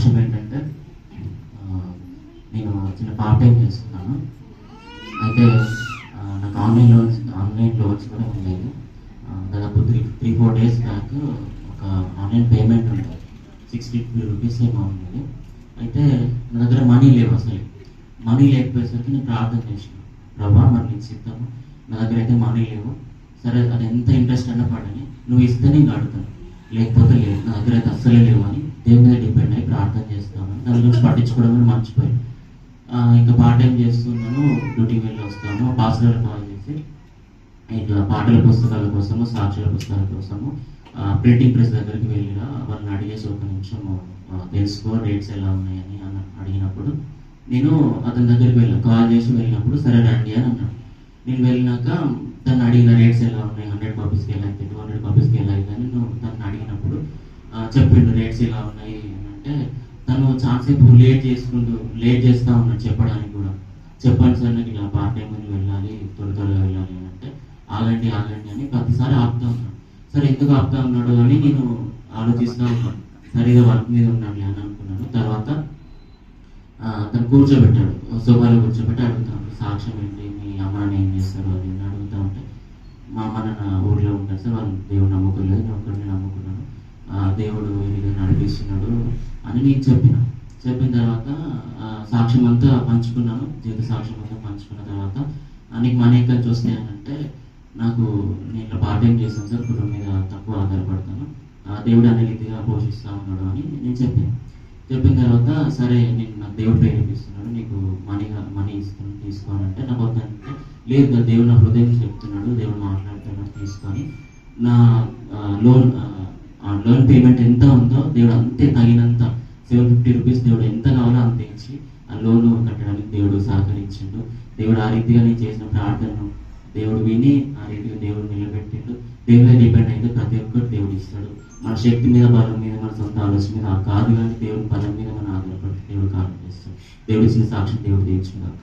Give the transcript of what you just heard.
సాక్ష్యం ఏంటంటే నేను చిన్న పార్ట్ టైం చేస్తున్నాను. అయితే నాకు ఆన్లైన్ లోన్స్ కూడా ఉండేది. దాదాపు 3-4 days బ్యాక్ ఒక ఆన్లైన్ పేమెంట్ ఉంటుంది, 60 rupees ఏమో ఉండేది. అయితే నా దగ్గర మనీ లేవు, అసలు మనీ లేకపోయేసరికి నేను ప్రార్థన చేసిన, ప్రభా మరి నీకు సిద్ధము, నా దగ్గర అయితే మనీ లేవు, సరే అది ఎంత ఇంట్రెస్ట్ అన్నా పడని, నువ్వు ఇస్తే నేను అడుగుతాను, లేకపోతే లేదు, నా దగ్గర అయితే అస్సలే లేవు అని దేవుని మీద డిపెండ్ అయ్యి ప్రార్థన చేస్తాను. దాని గురించి పట్టించుకోవడం మర్చిపోయి ఇంకా పార్ట్ టైం చేస్తున్నాను. డ్యూటీకి వెళ్ళి వస్తాను. పాస్టర్ కాల్ చేసి ఇట్లా పాటల పుస్తకాల కోసము, సాక్షుల పుస్తకాల కోసము ప్రింటింగ్ ప్రెస్ దగ్గరికి వెళ్ళిన వాళ్ళని అడిగేసి ఒక నిమిషం తెలుసుకో రేట్స్ ఎలా ఉన్నాయని అడిగినప్పుడు నేను అతని దగ్గరికి వెళ్ళాను. కాల్ చేసి వెళ్ళినప్పుడు సరే రండి అని అన్నాడు. నేను వెళ్ళినాక తను అడిగిన రేట్స్ ఎలా ఉన్నాయి, 100 కాపీస్కి ఎలా అయితే, 200 కాపీస్కి ఎలా అయితే అని నేను తను అడిగినప్పుడు చెప్పిండు రేట్స్ ఎలా ఉన్నాయి అని. అంటే తను చాలాసేపు లేట్ చేస్తూ ఉన్నాడు చెప్పడానికి కూడా. చెప్పండి సార్ నాకు ఇలా పార్ట్ టైం అని వెళ్ళాలి, త్వరగా వెళ్ళాలి అని అంటే ఆగండి అని ప్రతిసారి ఆపుతా ఉన్నాడు. సరే ఎందుకు ఆపుతా ఉన్నాడు అని నేను ఆలోచిస్తూ ఉన్నాను. సరిగా వర్క్ మీద ఉన్నాడు అని అనుకున్నాను. తర్వాత తను కూర్చోబెట్టాడు, సోఫాలో కూర్చోబెట్టి అడుగుతాను, సాక్ష్యం ఏంటి, మీ అమ్మ నాన్న ఏం చేస్తారు అది అని అడుగుతూ ఉంటే, మా అమ్మ నాన్న ఊర్లో ఉంటారు సార్, వాళ్ళు దేవుడు నమ్ముకోలేదు, నేను ఒక్కడిని నమ్ముకున్నాను, దేవుడు ఏదైనా నడిపిస్తున్నాడు అని నేను చెప్పిన తర్వాత సాక్ష్యం అంతా పంచుకున్నాను. జీవిత సాక్ష్యం అంతా పంచుకున్న తర్వాత నీకు మనీ ఎక్కడి నుంచి వస్తాయి అని అంటే, నాకు నేను ఇట్లా పార్ట్ టైం చేస్తాను సార్, కుటుంబం మీద తక్కువ ఆధారపడతాను, దేవుడు అనే రీతిగా పోషిస్తూ ఉన్నాడు అని నేను చెప్పిన తర్వాత సరే నేను నాకు దేవుడు ప్రేరేపిస్తున్నాడు, నీకు మనీ ఇస్తాను తీసుకోవాలంటే నాకు వద్దంటే, లేదు దేవుడు నా హృదయం చెప్తున్నాడు, దేవుడు మాట్లాడుతున్నాడు తీసుకొని నా లోన్ పేమెంట్ ఎంత ఉందో దేవుడు అంతే తగినంత 750 rupees దేవుడు ఎంత కావాలో అంత ఇచ్చి ఆ లోన్ కట్టడానికి దేవుడు సహకరించిండు. దేవుడు ఆ రీతిగా నేను చేసిన ప్రార్థనను దేవుడు విని ఆ రీతిగా దేవుడు నిలబెట్టిండు. దేవుడే డిపెండ్ అయితే ప్రతి ఒక్కరు దేవుడు ఇస్తాడు. మన శక్తి మీద, బలం మీద, మన సొంత ఆలోచన మీద కాదు, కానీ దేవుడి బలం మీద మనం ఆధారపడి దేవుడు కార్యం చేస్తాడు. దేవుడు ఇచ్చిన సాక్షి దేవుడు తీర్చుకున్నాడు.